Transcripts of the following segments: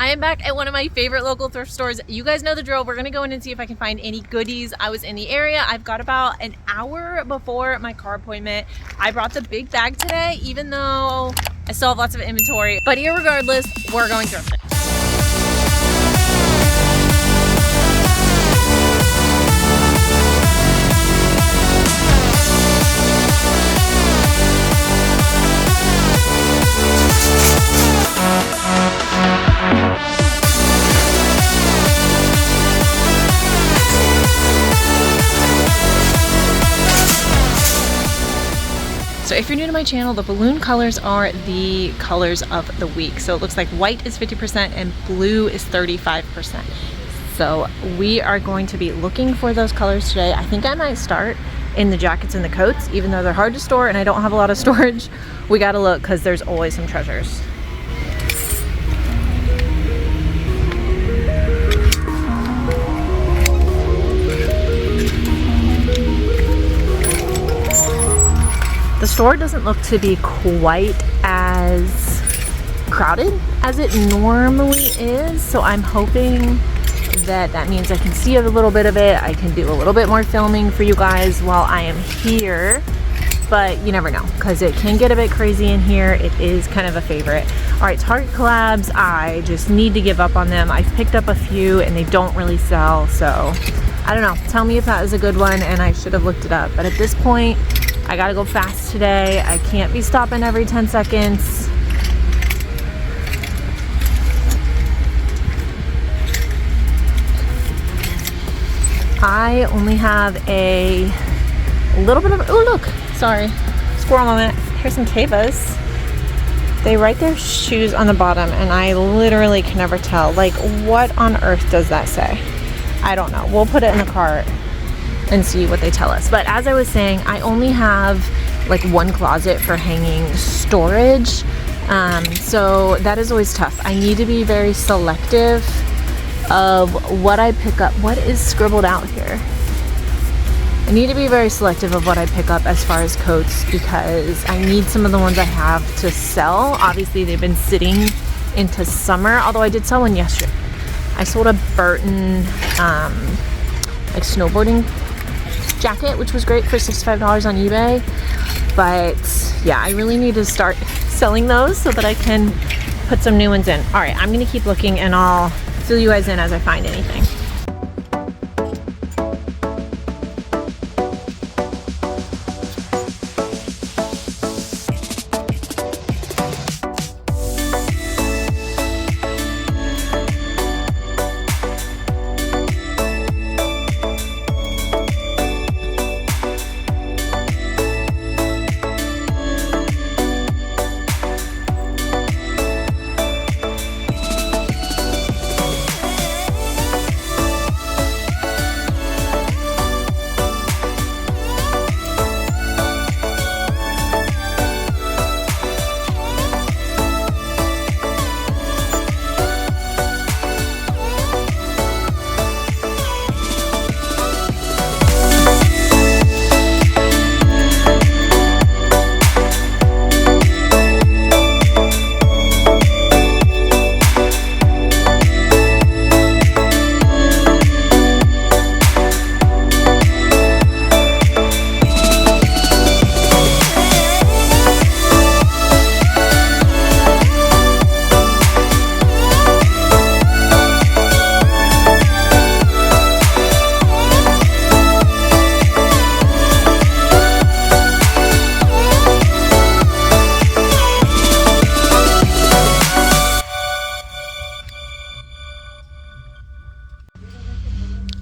I am back at one of my favorite local thrift stores. You guys know the drill. We're gonna go in and see if I can find any goodies. I was in the area. I've got about an hour before my car appointment. I brought the big bag today, even though I still have lots of inventory. But irregardless, we're going thrifting. So if you're new to my channel, the balloon colors are the colors of the week. So it looks like white is 50% and blue is 35%. So we are going to be looking for those colors today. I think I might start in the jackets and the coats, even though they're hard to store and I don't have a lot of storage. We gotta look because there's always some treasures. The store doesn't look to be quite as crowded as it normally is, so I'm hoping that means I can see a little bit of it. I can do a little bit more filming for you guys while I am here, but you never know because it can get a bit crazy in here. It is kind of a favorite. All right, Target collabs, I just need to give up on them. I've picked up a few and they don't really sell, so I don't know. Tell me if that is a good one and I should have looked it up, but at this point, I gotta go fast today. I can't be stopping every 10 seconds. I only have a little bit of, oh look, sorry, squirrel moment. Here's some Tevas. They write their shoes on the bottom and I literally can never tell. Like, what on earth does that say? I don't know. We'll put it in the cart and see what they tell us. But as I was saying, I only have like one closet for hanging storage. So that is always tough. I need to be very selective of what I pick up. What is scribbled out here? I need to be very selective of what I pick up as far as coats because I need some of the ones I have to sell. Obviously they've been sitting into summer, although I did sell one yesterday. I sold a Burton like snowboarding jacket, which was great for $65 on eBay. But yeah, I really need to start selling those so that I can put some new ones in. All right, I'm gonna keep looking and I'll fill you guys in as I find anything.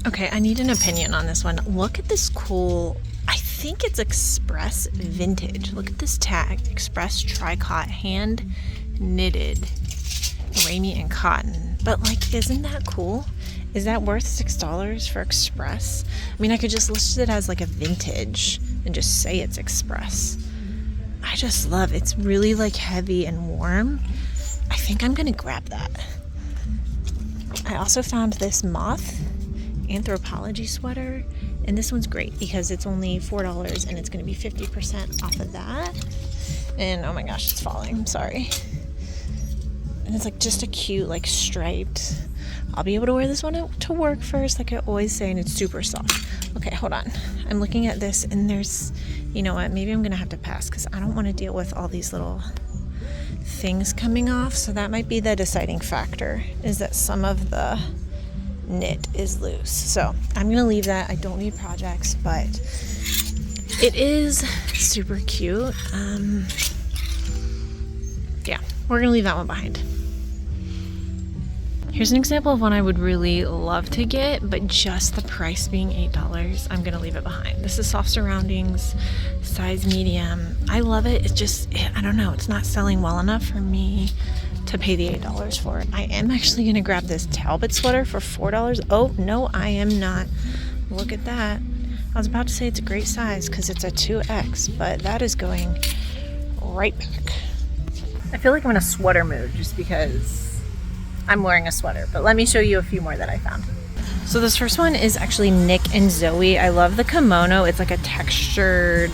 Okay, I need an opinion on this one. Look at this cool, I think it's Express Vintage. Look at this tag, Express Tricot, hand knitted, Ramie and cotton. But like, isn't that cool? Is that worth $6 for Express? I mean, I could just list it as like a vintage and just say it's Express. I just love, it's really like heavy and warm. I think I'm gonna grab that. I also found this moth anthropology sweater, and this one's great because it's only $4 and it's going to be 50% off of that. And oh my gosh, it's falling, I'm sorry. And it's like just a cute, like striped. I'll be able to wear this one to work first, like I always say, and it's super soft. Okay, hold on. I'm looking at this and there's, you know what, maybe I'm gonna have to pass because I don't want to deal with all these little things coming off. So that might be the deciding factor, is that some of the knit is loose. So I'm gonna leave that. I don't need projects, but it is super cute. Yeah, we're gonna leave that one behind. Here's an example of one I would really love to get, but just the price being $8, I'm gonna leave it behind. This is soft surroundings, size medium. I love it. It's just, I don't know, it's not selling well enough for me to pay the $8 for it. I am actually gonna grab this Talbot sweater for $4. Oh, no, I am not. Look at that. I was about to say it's a great size because it's a 2X, but that is going right back. I feel like I'm in a sweater mood just because I'm wearing a sweater, but let me show you a few more that I found. So this first one is actually Nick and Zoe. I love the kimono. It's like a textured,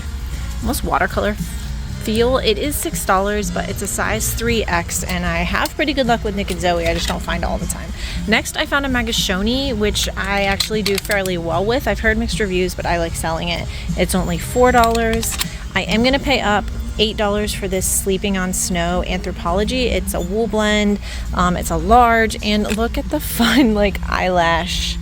almost watercolor feel. It is $6, but it's a size 3X, and I have pretty good luck with Nick and Zoe. I just don't find it all the time. Next, I found a Magashoni, which I actually do fairly well with. I've heard mixed reviews, but I like selling it. It's only $4. I am gonna pay up $8 for this Sleeping on Snow Anthropology. It's a wool blend. It's a large, and look at the fun like eyelash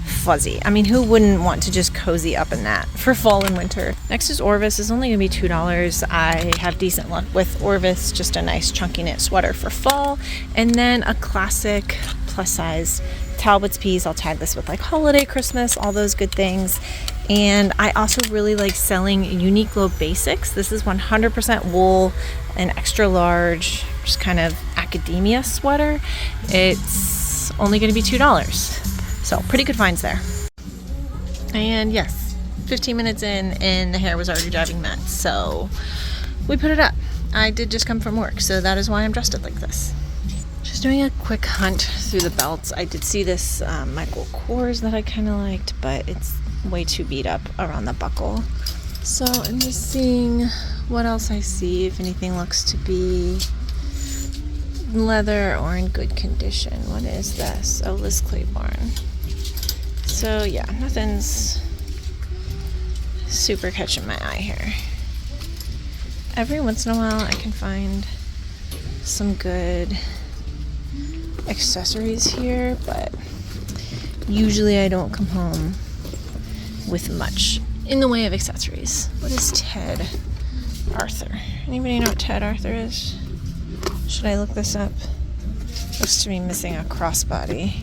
fuzzy. I mean, who wouldn't want to just cozy up in that for fall and winter? Next is Orvis. It's only gonna be $2. I have decent luck with Orvis. Just a nice chunky knit sweater for fall. And then a classic plus size Talbot's piece. I'll tag this with like holiday, Christmas, all those good things. And I also really like selling Uniqlo basics. This is 100% wool, an extra large, just kind of academia sweater. It's only gonna be $2. So pretty good finds there. And yes, 15 minutes in and the hair was already driving mad. So we put it up. I did just come from work, so that is why I'm dressed up like this. Just doing a quick hunt through the belts. I did see this Michael Kors that I kind of liked, but it's way too beat up around the buckle. So I'm just seeing what else I see, if anything looks to be leather or in good condition. What is this? Oh, Liz Claiborne. So yeah, nothing's super catching my eye here. Every once in a while I can find some good accessories here, but usually I don't come home with much in the way of accessories. What is Ted Arthur? Anybody know what Ted Arthur is? Should I look this up? Looks to be missing a crossbody.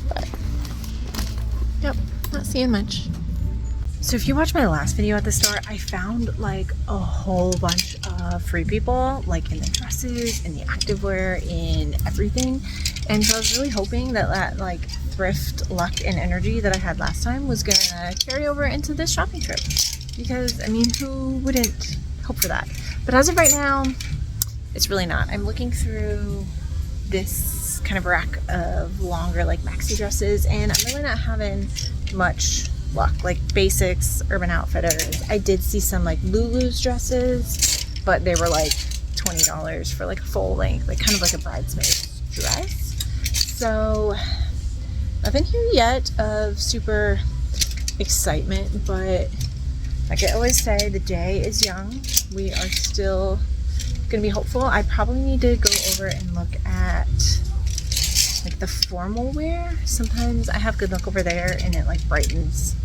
But, yep, not seeing much. So if you watched my last video at the store, I found like a whole bunch of free people, like in the dresses, in the activewear, in everything. And so I was really hoping that that like thrift luck and energy that I had last time was gonna carry over into this shopping trip. Because, I mean, who wouldn't hope for that? But as of right now, it's really not. I'm looking through this kind of rack of longer like maxi dresses, and I'm really not having much luck. Like basics, Urban Outfitters. I did see some like Lulu's dresses, but they were like $20 for like a full length, like kind of like a bridesmaid's dress. So nothing here yet of super excitement, but like I always say, the day is young. We are still gonna be hopeful. I probably need to go over and look at like the formal wear. Sometimes I have good luck over there and it like brightens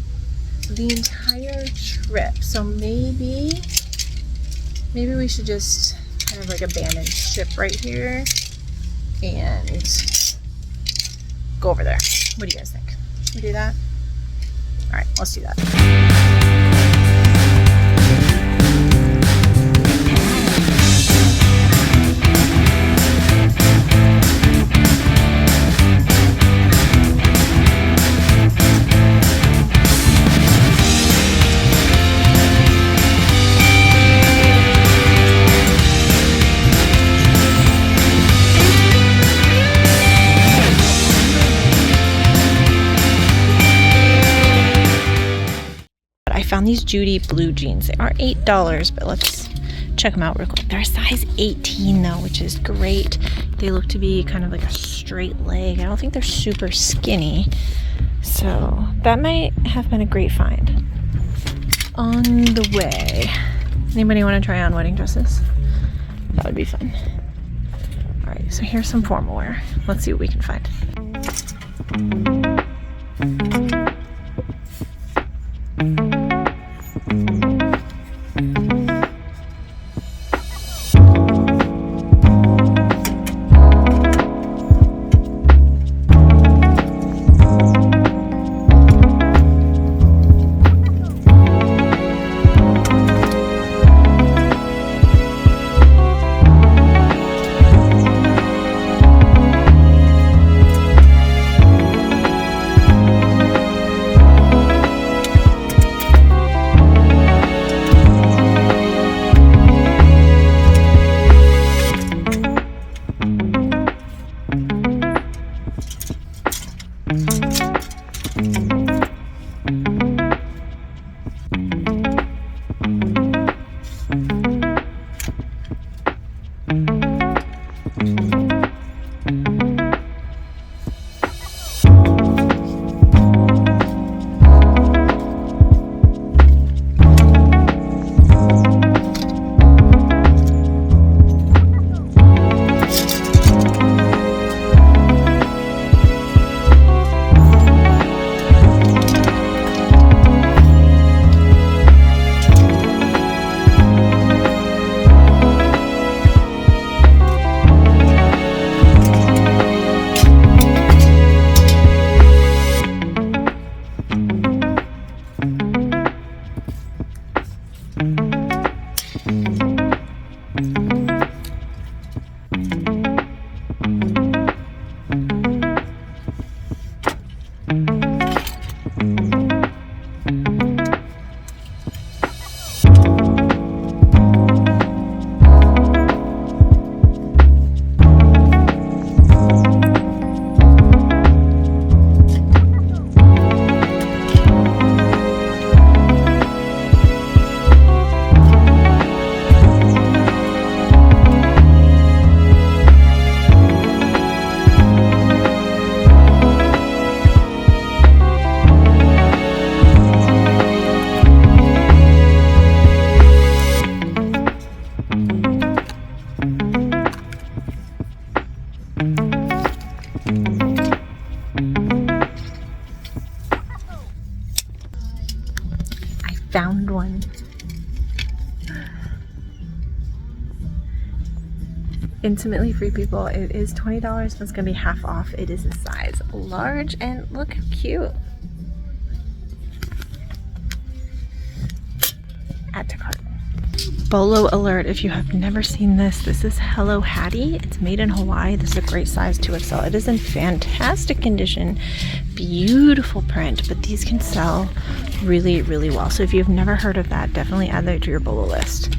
the entire trip. So maybe we should just kind of like abandon ship right here and go over there. What do you guys think? Should we do that? All right, let's do that. Found these Judy blue jeans. They are $8, but let's check them out real quick. They're a size 18 though, which is great. They look to be kind of like a straight leg. I don't think they're super skinny. So that might have been a great find. On the way. Anybody want to try on wedding dresses? That would be fun. All right, so here's some formal wear. Let's see what we can find. Found one. Intimately Free people, it is $20, but it's gonna be half off. It is a size large, and look how cute. Add to cart. Bolo alert, if you have never seen this, this is Hello Hattie. It's made in Hawaii. This is a great size 2XL. It is in fantastic condition, beautiful print, but these can sell really, really well. So if you've never heard of that, definitely add that to your Bolo list.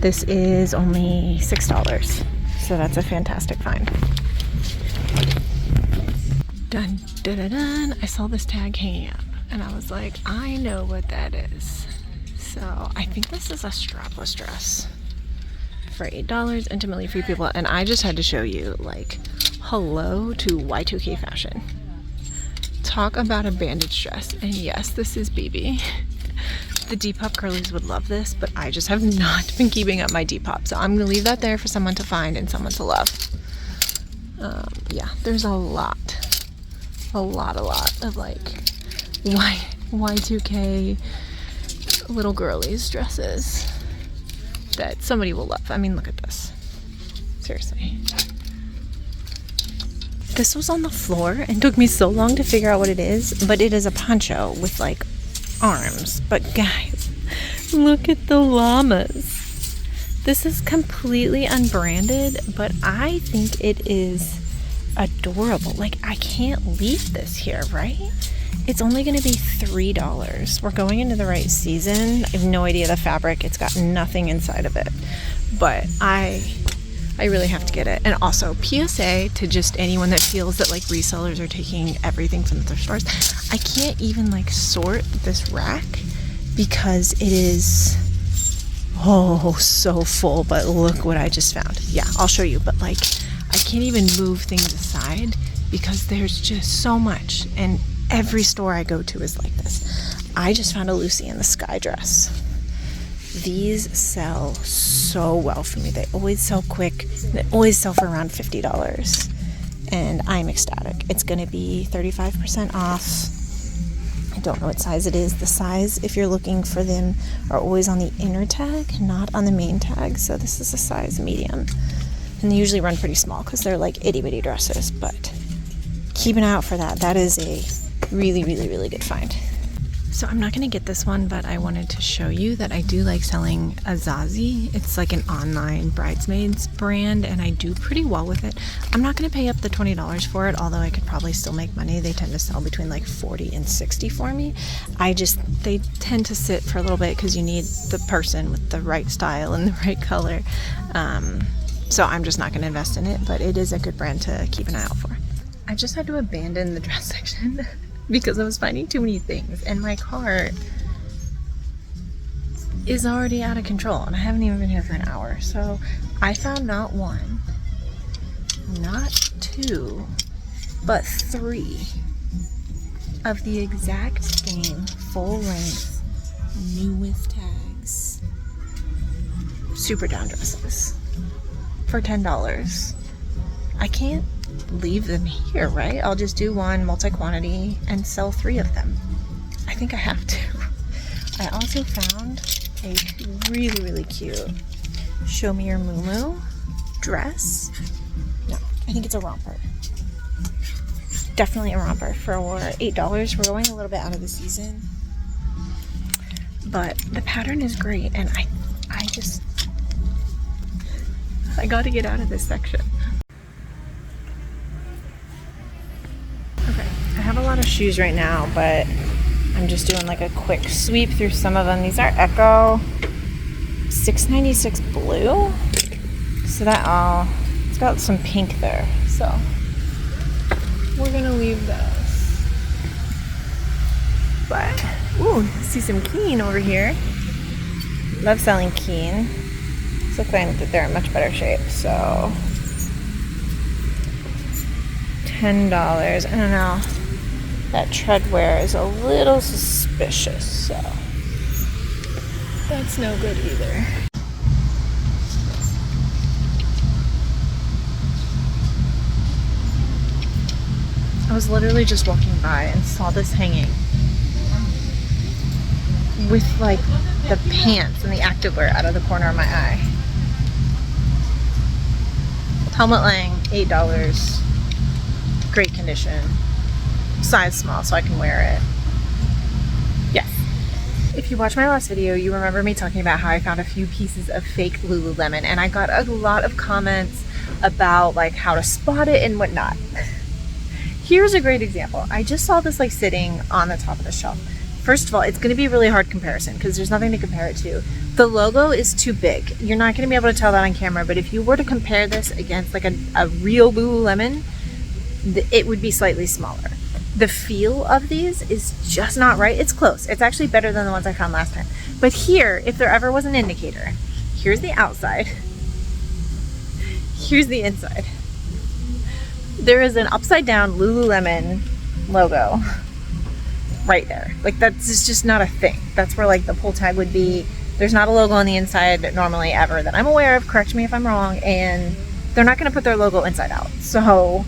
This is only $6, so that's a fantastic find. Dun, dun, dun, dun. I saw this tag hanging up, and I was like, I know what that is. So I think this is a strapless dress for $8, Intimately Free people, and I just had to show you, like, hello to Y2K fashion. Talk about a bandage dress, and yes, this is BB. The Depop girlies would love this, but I just have not been keeping up my Depop, so I'm gonna leave that there for someone to find and someone to love. Yeah, there's a lot of like Y2K little girlies dresses that somebody will love. I mean, look at this. Seriously. This was on the floor and took me so long to figure out what it is, but it is a poncho with like arms. But guys, look at the llamas. This is completely unbranded, but I think it is adorable. Like, I can't leave this here, right? It's only going to be $3. We're going into the right season. I have no idea the fabric. It's got nothing inside of it, but I really have to get it. And also, PSA to just anyone that feels that like resellers are taking everything from the thrift stores. I can't even like sort this rack because it is Oh, so full, but look what I just found. Yeah, I'll show you, but like I can't even move things aside because there's just so much, and every store I go to is like this. I just found a Lucy in the Sky dress. These sell so well for me. They always sell quick. They always sell for around $50, and I'm ecstatic. It's gonna be 35% off. I don't know what size it is. The size, if you're looking for them, are always on the inner tag, not on the main tag. So this is a size medium. And they usually run pretty small because they're like itty bitty dresses, but keep an eye out for that. That is a really, really, really good find. So I'm not going to get this one, but I wanted to show you that I do like selling Azazi. It's like an online bridesmaids brand, and I do pretty well with it. I'm not going to pay up the $20 for it, although I could probably still make money. They tend to sell between like 40 and 60 for me. They tend to sit for a little bit because you need the person with the right style and the right color. So I'm just not going to invest in it, but it is a good brand to keep an eye out for. I just had to abandon the dress section because I was finding too many things, and my cart is already out of control, and I haven't even been here for an hour. So I found not one, not two, but 3 of the exact same full length, new with tags, super down dresses for $10. I can't leave them here, right? I'll just do one multi-quantity and sell 3 of them. I think I have to. I also found a really, really cute Show Me Your Muumuu dress. No, I think it's a romper. Definitely a romper for $8. We're going a little bit out of the season, but the pattern is great, and I got to get out of this section. I have a lot of shoes right now, but I'm just doing like a quick sweep through some of them. These are Echo 696 blue. So it's got some pink there. So we're gonna leave those. But, ooh, see some Keen over here. Love selling Keen. It's looking that they're in much better shape, so $10. I don't know. That treadwear is a little suspicious, so that's no good either. I was literally just walking by and saw this hanging with like the pants and the activewear out of the corner of my eye. Helmut Lang, $8. Great condition. Size small, so I can wear it. Yes. If you watched my last video, you remember me talking about how I found a few pieces of fake Lululemon, and I got a lot of comments about like how to spot it and whatnot. Here's a great example. I just saw this like sitting on the top of the shelf. First of all, it's going to be a really hard comparison because there's nothing to compare it to. The logo is too big. You're not going to be able to tell that on camera, but if you were to compare this against like a real Lululemon, it would be slightly smaller. The feel of these is just not right. It's close. It's actually better than the ones I found last time. But here, if there ever was an indicator, here's the outside. Here's the inside. There is an upside down Lululemon logo right there. Like that's just not a thing. That's where like the pull tag would be. There's not a logo on the inside normally ever that I'm aware of. Correct me if I'm wrong. And they're not going to put their logo inside out. So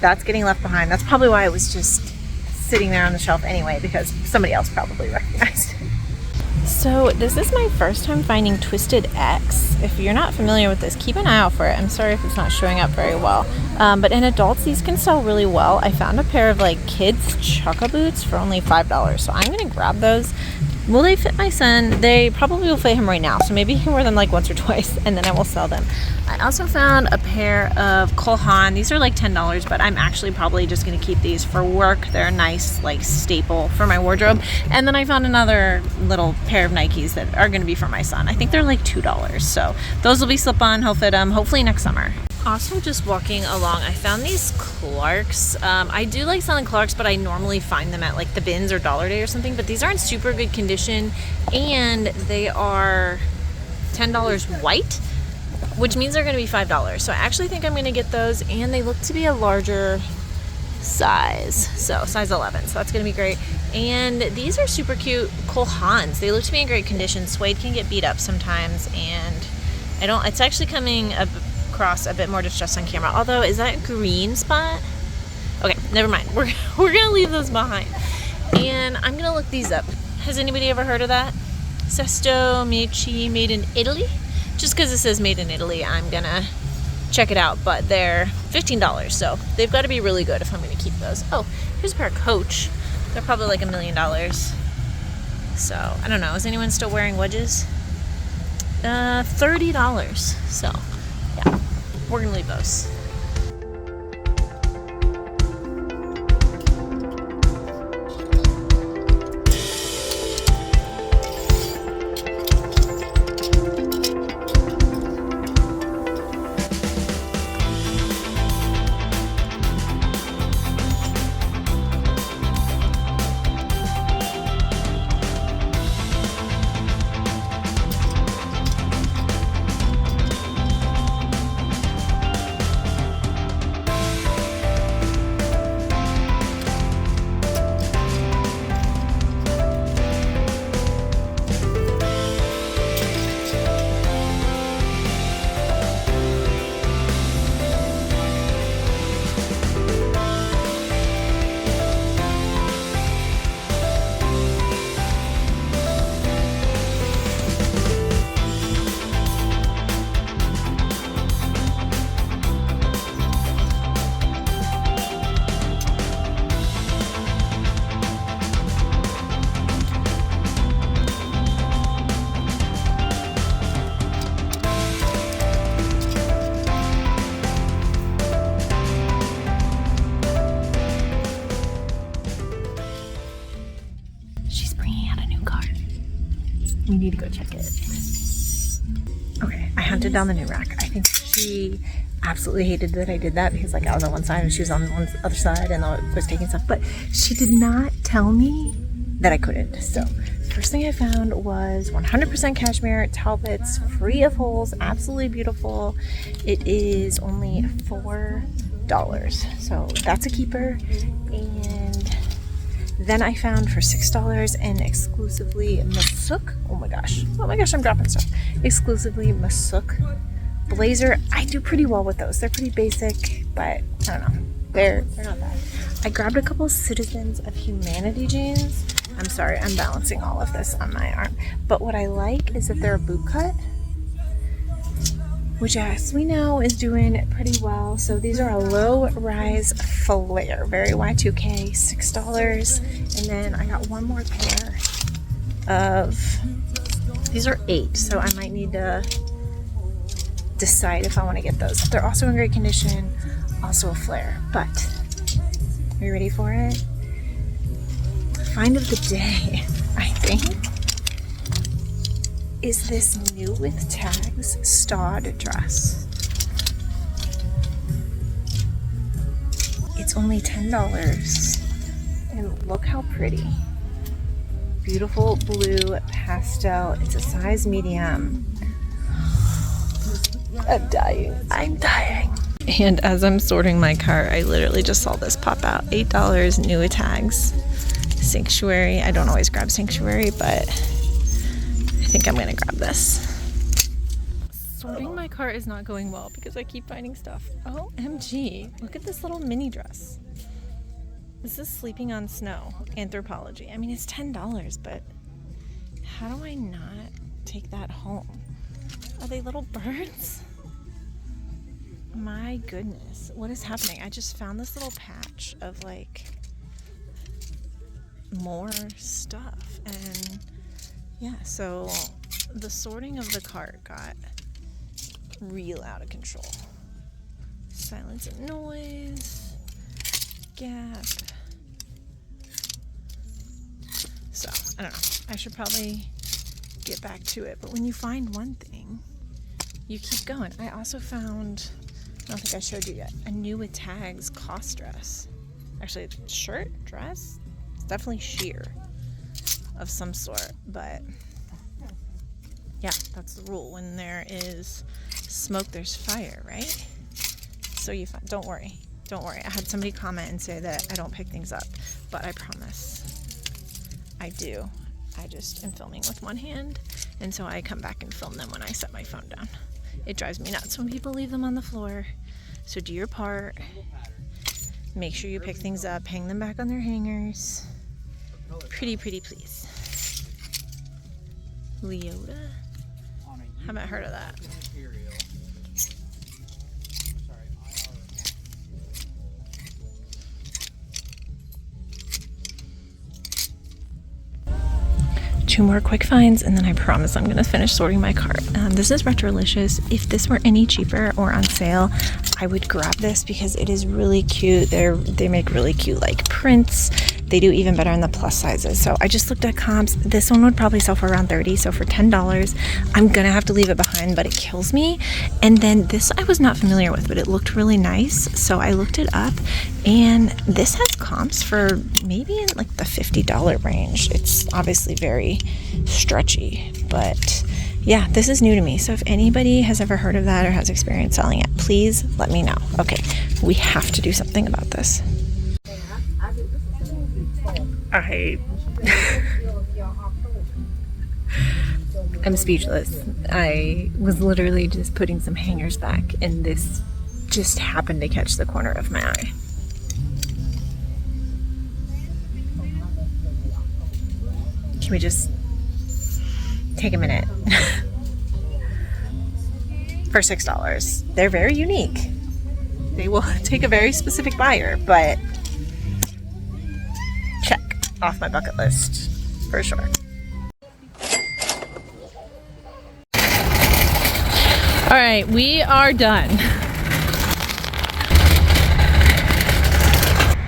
that's getting left behind. That's probably why it was just sitting there on the shelf anyway, because somebody else probably recognized it. So this is my first time finding Twisted X. If you're not familiar with this, keep an eye out for it. I'm sorry if it's not showing up very well. But in adults, these can sell really well. I found a pair of like kids chukka boots for only $5. So I'm gonna grab those. Will they fit my son? They probably will fit him right now. So maybe he can wear them like once or twice and then I will sell them. I also found a pair of Cole Haan. These are like $10, but I'm actually probably just gonna keep these for work. They're a nice like staple for my wardrobe. And then I found another little pair of Nikes that are gonna be for my son. I think they're like $2. So those will be slip-on, he'll fit them hopefully next summer. Also just walking along, I found these Clarks. I do like selling Clarks, but I normally find them at like the Bins or Dollar Day or something, but these are in super good condition and they are $10 white, which means they're going to be $5. So I actually think I'm going to get those, and they look to be a larger size, so size 11, so that's going to be great. And these are super cute Cole Haans. They look to be in great condition. Suede can get beat up sometimes, and it's actually coming across a bit more distressed on camera. Although, is that green spot? Okay, never mind. We're gonna leave those behind, and I'm gonna look these up. Has anybody ever heard of that? Sesto Mici, made in Italy. Just because it says made in Italy, I'm gonna check it out. But they're $15, so they've got to be really good if I'm gonna keep those. Oh, here's a pair of Coach. They're probably like $1 million. So I don't know. Is anyone still wearing wedges? $30. So yeah, we're gonna leave those. We need to go check it. Okay, I hunted down the new rack. I think she absolutely hated that I did that because like I was on one side and she was on the other side and I was taking stuff, but she did not tell me that I couldn't. So first thing I found was 100% cashmere talbots, free of holes, absolutely beautiful. It is only $4, so that's a keeper. And then I found for $6 an exclusively Masuk. Oh my gosh, I'm dropping stuff. Exclusively Masuk blazer. I do pretty well with those. They're pretty basic, but I don't know. They're not bad. I grabbed a couple Citizens of Humanity jeans. I'm sorry, I'm balancing all of this on my arm. But what I like is that they're a boot cut, which as we know is doing pretty well. So these are a low rise flare, very Y2K, $6. And then I got one more pair of, these are 8, so I might need to decide if I want to get those. They're also in great condition, also a flare. But are you ready for it? Find of the day, I think, is this new with tags Stod dress. It's only $10, and look how pretty. Beautiful blue pastel. It's a size medium. I'm dying. And as I'm sorting my cart, I literally just saw this pop out. $8, new with tags. Sanctuary. I don't always grab Sanctuary, but I think I'm gonna grab this. Sorting my cart is not going well because I keep finding stuff. OMG, look at this little mini dress. This is Sleeping on Snow, Anthropology. I mean, it's $10, but how do I not take that home? Are they little birds? My goodness, what is happening? I just found this little patch of like more stuff, and yeah, so the sorting of the cart got real out of control. Silence and Noise, Gap. So, I don't know. I should probably get back to it. But when you find one thing, you keep going. I also found, I don't think I showed you yet, a new with tags COS dress. Actually, it's shirt, dress. It's definitely sheer of some sort, but Yeah, that's the rule. When there is smoke, there's fire, right? So don't worry. Don't worry. I had somebody comment and say that I don't pick things up, but I promise I do. I just am filming with one hand, and so I come back and film them when I set my phone down. It drives me nuts when people leave them on the floor. So do your part. Make sure you pick things up, hang them back on their hangers. Pretty, please. Leota? Haven't heard of that. Two more quick finds, and then I promise I'm gonna finish sorting my cart. This is Retrolicious. If this were any cheaper or on sale, I would grab this because it is really cute. They make really cute like prints. They do even better in the plus sizes. So I just looked at comps. This one would probably sell for around $30. So for $10, I'm gonna have to leave it behind, but it kills me. And then this I was not familiar with, but it looked really nice. So I looked it up, and this has comps for maybe in like the $50 range. It's obviously very stretchy, but yeah, this is new to me. So if anybody has ever heard of that or has experience selling it, please let me know. Okay, we have to do something about this. I'm speechless. I was literally just putting some hangers back, and this just happened to catch the corner of my eye. Can we just take a minute? For $6. They're very unique. They will take a very specific buyer, but check off my bucket list for sure. All right, we are done.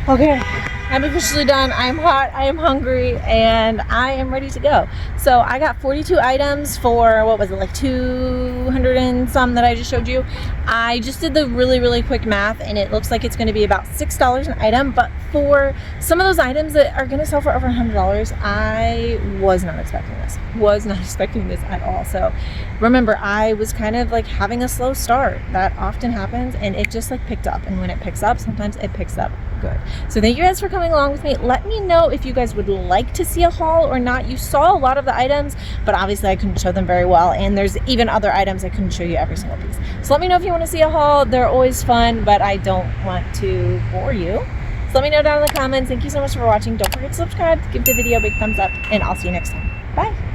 Okay, I'm officially done. I'm hot, I am hungry, and I am ready to go. So I got 42 items for, what was it, like 200 and some that I just showed you. I just did the really quick math, and it looks like it's gonna be about $6 an item, but for some of those items that are gonna sell for over $100, I was not expecting this. Was not expecting this at all. So remember, I was kind of like having a slow start. That often happens, and it just like picked up, and when it picks up, sometimes it picks up good. So thank you guys for coming along with me. Let me know if you guys would like to see a haul or not. You saw a lot of the items, but obviously I couldn't show them very well, and there's even other items I couldn't show you every single piece. So let me know if you want to see a haul. They're always fun, but I don't want to bore you. So let me know down in the comments. Thank you so much for watching. Don't forget to subscribe, give the video a big thumbs up, and I'll see you next time. Bye.